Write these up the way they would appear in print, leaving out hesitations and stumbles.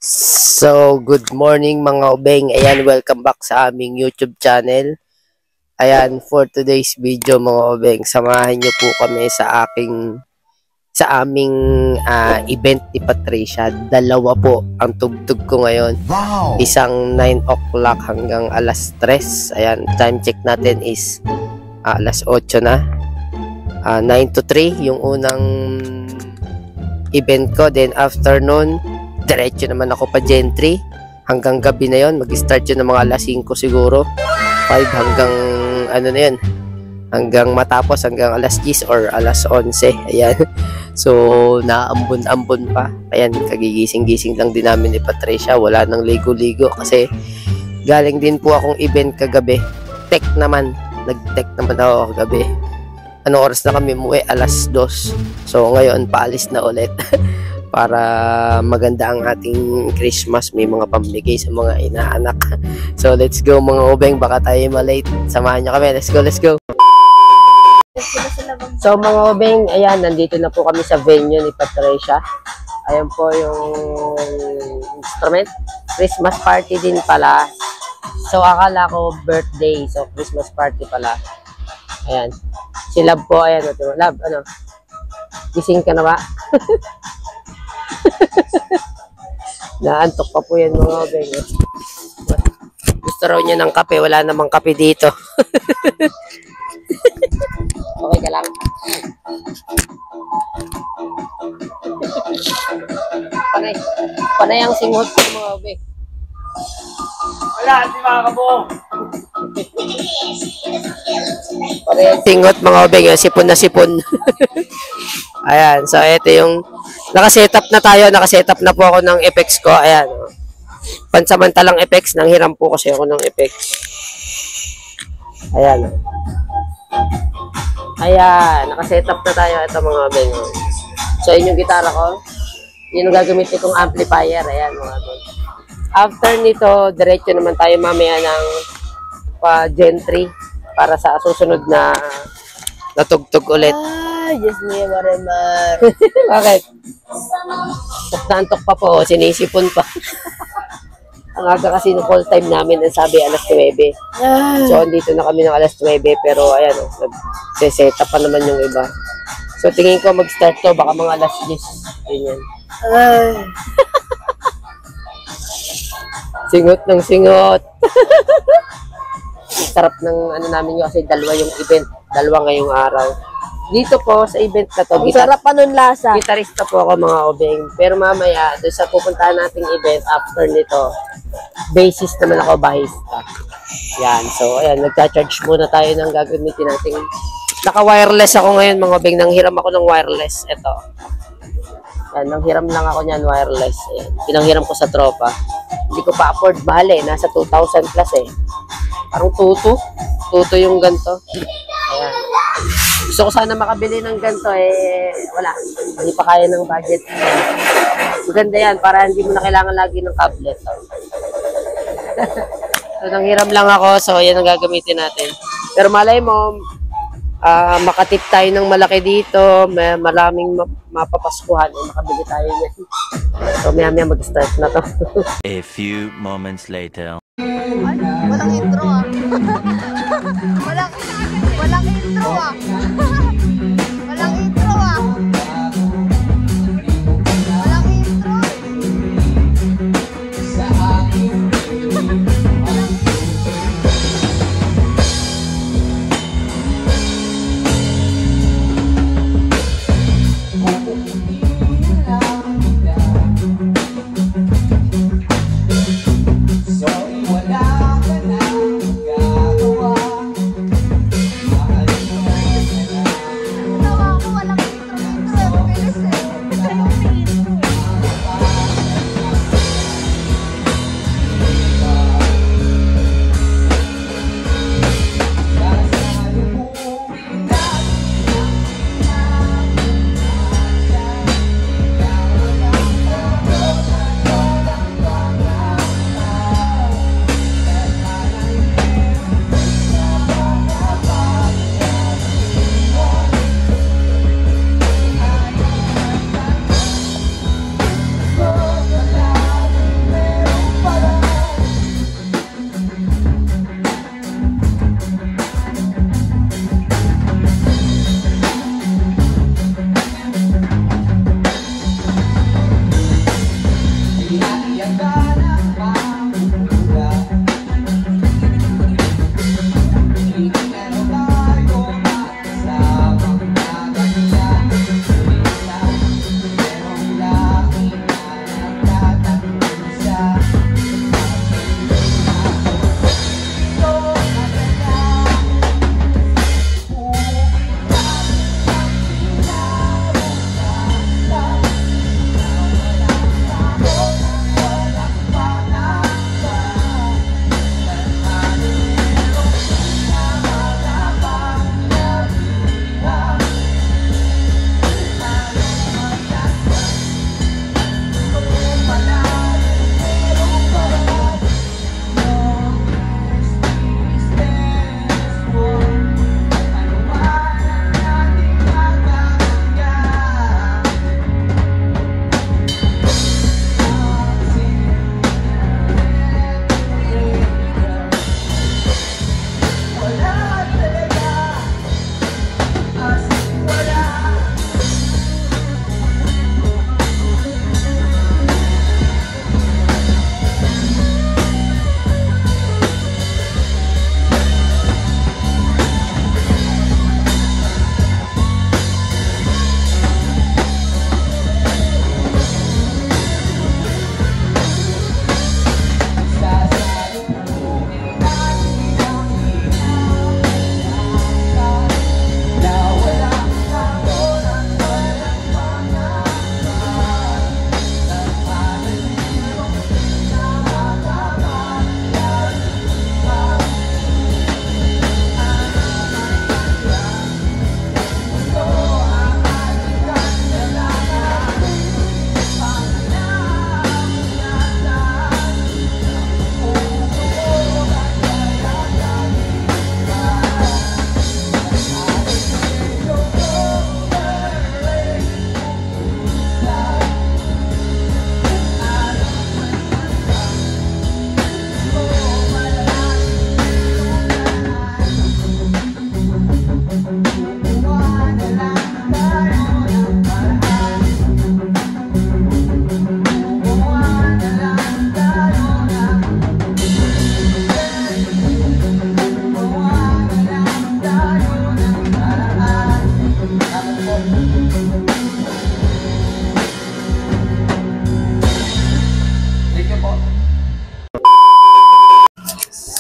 So, good morning mga obeng. Ayan, welcome back sa aming YouTube channel. Ayan, for today's video mga obeng, samahan nyo po kami sa aming event ni Patricia. Dalawa po ang tugtog ko ngayon. Wow! Isang 9 o'clock hanggang alas 3. Ayan, time check natin is alas 8 na. 9 to 3 yung unang event ko. Then afternoon, diretso naman ako pa gentry hanggang gabi na yon. Mag-start yun ng mga alas 5 siguro, 5 hanggang ano na yun, hanggang matapos hanggang alas 10 or alas 11. Ayan, so naambon-ambon pa. Ayan, kagigising-gising lang din namin ni Patricia, wala nang ligo-ligo kasi galing din po akong event kagabi. Tech naman, nag-tech naman ako kagabi. Anong oras na kami umuwi? Alas 2. So ngayon paalis na ulit para maganda ang ating Christmas. May mga pambigay sa mga inaanak. So let's go mga obeng, baka tayo malate. Samahan nyo kami, let's go, let's go. So mga obeng, ayan, nandito na po kami sa venue ni Patricia. Ayan po yung instrument. Christmas party din pala. So akala ko birthday, so Christmas party pala. Ayan, si Lab po, ayan, Lab, ano, gising ka na ba? Naantok pa po yan mga obeng. Gusto raw niya ng kape, wala namang kape dito. Okay ka lang? Panay ang singhot ko mga obeng. Wala, hindi makakabong. Panay ang singhot mga obeng, sipon na sipon. Ayan, so ito yung nakasetup na tayo, nakasetup na po ako ng effects ko. Ayan, pansamantalang effects, nanghiram po kasi ako ng effects. Ayan. Ayan, nakasetup na tayo. Ito mga beng. So yun yung gitara ko. Yun yung gagamitin kong amplifier. Ayan mga beng. After nito, diretso naman tayo mamaya ng pa-gentry para sa susunod na natugtog ulit. Diyos niya, Marimar. Bakit? Nantok pa po, sinisipon pa. Ang aga kasi ng call time namin, ang sabi alas 9. So, andito na kami ng alas 9, pero ayan, nag-set up pa naman yung iba. So, tingin ko mag-start to, baka mga alas 10. Ganyan. Singot ng singot. Sarap ng ano namin yun kasi dalawa yung event, dalawa ngayong araw. Dito po sa event na to, Sarap pa nun lasa. gitarista po ako mga obeng. Pero mamaya, doon sa pupuntahan nating event after nito, bassist naman ako, bahista. Yan, so ayan, nagcha-charge muna tayo ng gagamitin natin. Naka-wireless ako ngayon mga obeng, nanghiram ako ng wireless. Ito. Yan, nanghiram lang ako niyan, wireless. Ayan, pinanghiram ko sa tropa. Hindi ko pa afford, mahal eh, nasa 2,000 plus eh. Parang tuto yung ganito. Ayan. Gusto ko sana makabili ng ganito eh, wala. Hindi pa kaya ng budget. Maganda yan, para hindi mo na kailangan lagi ng tablet. So, nanghiram lang ako, so yan ang gagamitin natin. Pero malay mo, makatip tayo ng malaki dito, may maraming mapapaskuhan, makabili tayo niya. So, maya mag-start na to. A few moments later. Ay, walang intro ah. walang intro ah. Walang intro ah. Walang intro. Sorry, wala ka na magagawa.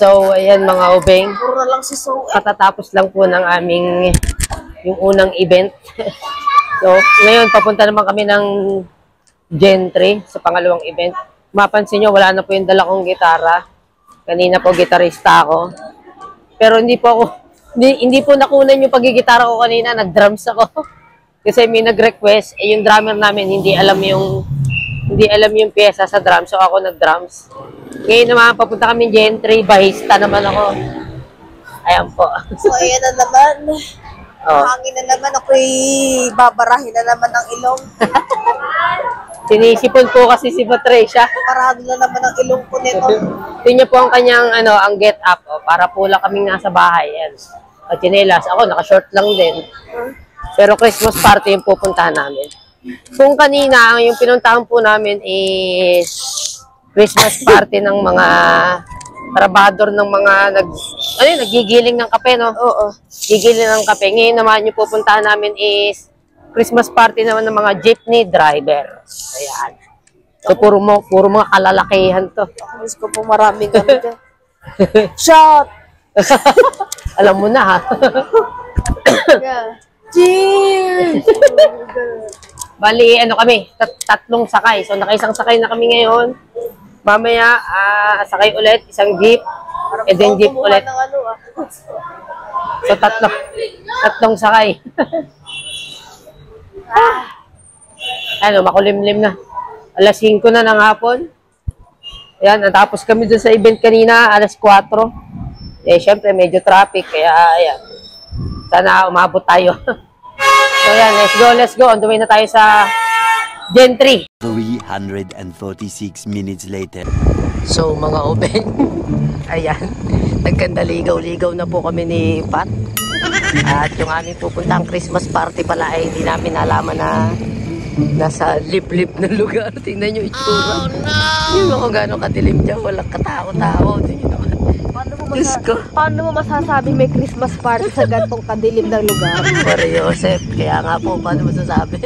So, ayan mga ubeng. Puro na lang si Zoe. Katatapos lang po ng aming yung unang event. So, ngayon papunta naman kami ng Gentry sa pangalawang event. Mapansin nyo, wala na po yung dala kong gitara. Kanina po, gitarista ako. Pero hindi po nakunan yung pagigitara ko kanina. Nag-drums ako. Kasi may nag-request, yung drummer namin hindi alam yung pyesa sa drums. So, ako nag-drums. Ngayon naman, papunta kami Gentry. Bahista naman ako. Ayan po. So, ayan na naman. Oh. Hangin na naman. Ako'y babarahin na naman ng ilong. Sinisipon po kasi si Patricia. Parado na naman ang ilong ko nito. Tingnan po ang kanyang ang get up para po lang kaming nasa bahay. Yan. At chinelas. Ako, naka-short lang din. Pero Christmas party yung pupuntahan namin. Kung kanina, yung pinuntahan po namin is Christmas party ng mga trabador ng mga nagigiling ng kape, no? Oo. Gigiling ng kape. Ngayon naman yung pupuntahan namin is Christmas party naman ng mga jeepney driver. Ayan. So, puro mga kalalakihan to. Gusto ko po maraming gamit. Shot! Alam mo na, ha? Yeah. Cheers! Bali, kami, tatlong sakay. So, nakaisang sakay na kami ngayon. Mamaya, sakay ulit, isang jeep. And then jeep ulit. Ng So, tatlong sakay. Makulimlim na. Alas 5 na ng hapon. Ayan, natapos kami dun sa event kanina, alas 4. Eh, syempre, medyo traffic. Kaya, ayan. Sana umabot tayo. So, ayan, let's go. On the way na tayo sa Gentry. 346 minutes later. So, mga obeng, ayan, nagkandaligaw-ligaw na po kami ni Pat. At yung aming pupuntang Christmas party pala ay hindi namin nalaman na nasa liblib na lugar. Tingnan nyo itsura. Oh, no! Yung ako gano'ng kadilim dyan, walang katao-tao. Tingnan naman. Paano mo masasabing may Christmas party sa gantong kadilim ng lugar? Mario Joseph, kaya nga po, paano masasabi?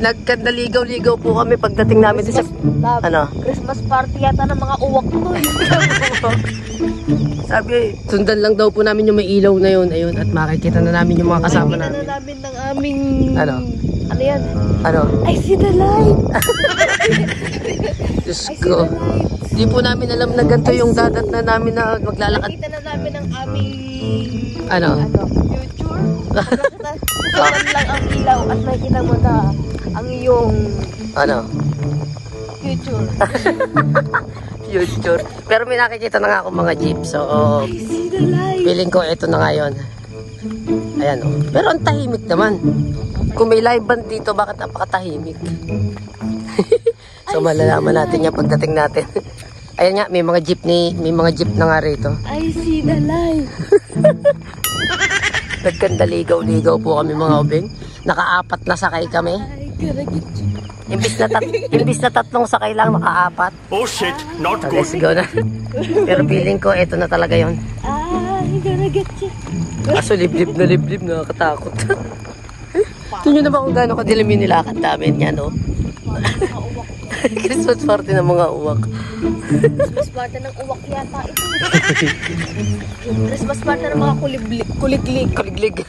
Nagkandaligaw-ligaw po kami pagdating namin sa... Christmas party yata ng mga uwak to. Sabi, sundan lang daw po namin yung may ilaw na yun. Ayun, at makikita na namin yung mga kasama namin. namin. Makikita na namin ng aming... Ano yan? Ano? I see the light! Diyos ko. Di po namin alam na ganito yung dadat na namin na maglalakad. Makikita na namin ang aming... future. Sobrang lang ang ilaw at makikita mo na ang iyong... future. Future. Pero may nakikita na nga ako mga jeep. So, I see the light. feeling ko ito na nga yun. Ayan, Pero ang tahimik naman. Kung may live band dito, bakit napakatahimik? So, malalaman natin yan pagdating natin. Ayan nga, may mga jeep na nga rito. I see the light. Nagkandaligaw-ligaw po kami mga obeng. Naka-4 na sakay kami. Imbis na 3 sakay lang, naka-4. Oh shit, not So, let's go na. Pero feeling ko, ito na talaga yon. I'm gonna get you. Kaso liblib, nakakatakot. Tingnan nyo naman kung gaano kadilim yung nilakad namin yan, Christmas party ng mga uwak. Christmas party ng uwak yata ito. Christmas party ng mga kuliglig. Kuliglig.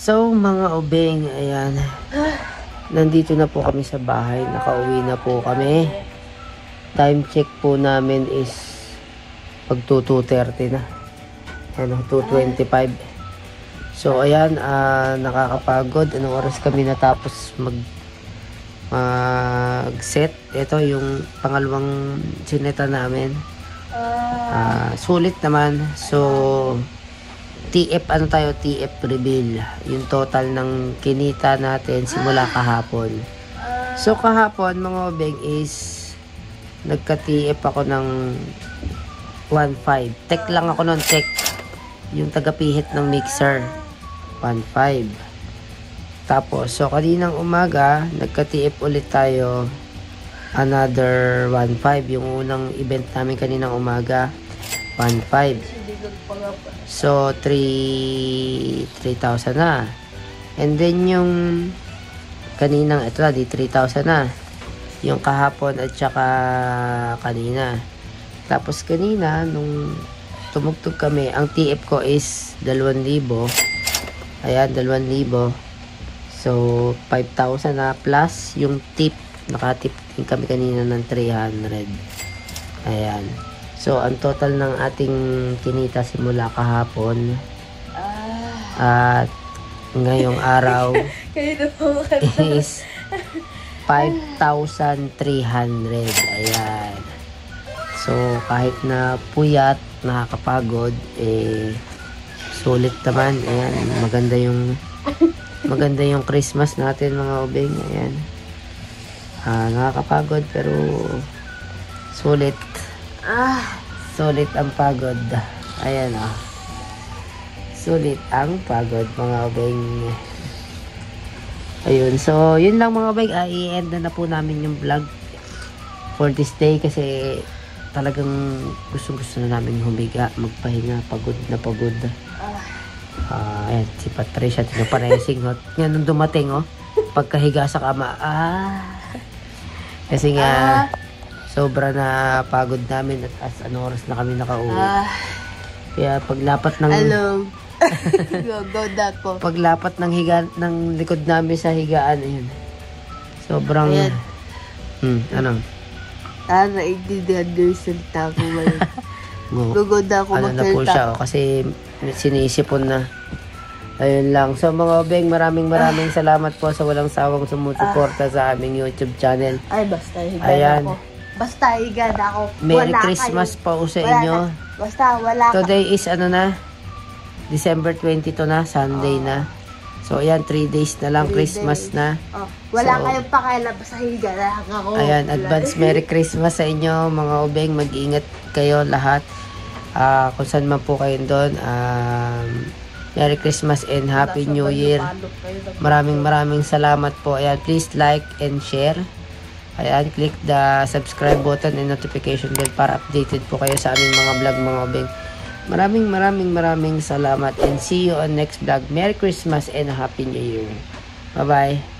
So mga obeng, ayan. Nandito na po kami sa bahay. Nakauwi na po kami. Time check po namin is pag 2:30 na. Ano, 2:25. So ayan, nakakapagod. Anong oras kami natapos mag-set? Ito yung pangalawang sineta namin. Sulit naman. So TF TF reveal yung total ng kinita natin simula kahapon. So kahapon mga obeng is nagka-TF ako ng 1.5. Tech lang ako nun, tech. Yung tagapihit ng mixer 1.5. Tapos, so kaninang umaga, nagka-TF ulit tayo. Another 1.5. Yung unang event namin kaninang umaga, 1.5. So, 3,000 na. And then, yung kaninang, ito na, di 3,000 na. Yung kahapon at saka kanina. Tapos, kanina, nung tumugtog kami, ang TF ko is 2,000. Ayan, 2,000. So, 5,000 na plus yung tip. Nakatip din kami kanina ng 300. Ayan. So, ang total ng ating kinita simula kahapon at ngayong araw is 5,300. Ayan. So, kahit na puyat, nakakapagod, sulit naman. Ayan, maganda yung Christmas natin mga obeng. Ayan. Nakakapagod pero sulit. Sulit ang pagod. Ayan sulit ang pagod mga obeng. Ayun. So, yun lang mga obeng. I-end na po namin yung vlog for this day kasi talagang gusto na namin humiga, magpahinga, pagod na pagod. Ayan, si Patricia, tinaparesing hot. Yan, nung dumating, pagkahiga sa kama, kasi nga, sobra na pagod namin at anong oras na kami nakauwi. Kaya paglapat ng... paglapat ng ng likod namin sa higaan, ayun. Sobrang... ano? Naiintindihan niyo yung salita ko ngayon. Gugod ako ano na po siya, kasi sinisipon na. Ayun lang. So mga obeng, maraming salamat po sa walang sawang sumusuporta sa aming YouTube channel. Ay, basta higa ako. Basta higa ako. Merry Christmas pa sa inyo. Basta wala ka. Today is December 22 na, Sunday na. So ayan, 3 days na lang, Christmas na. Wala kayong pakialam, basta higa lang ako. Ayan, advance Merry Christmas sa inyo mga obeng. Mag-ingat kayo lahat. Kung saan man po kayo doon. Merry Christmas and Happy New Year. Maraming salamat po. Ayan, please like and share. Ayan, click the subscribe button and notification bell para updated po kayo sa aming mga vlog mga obeng. Maraming salamat and see you on next vlog. Merry Christmas and Happy New Year. Bye-bye.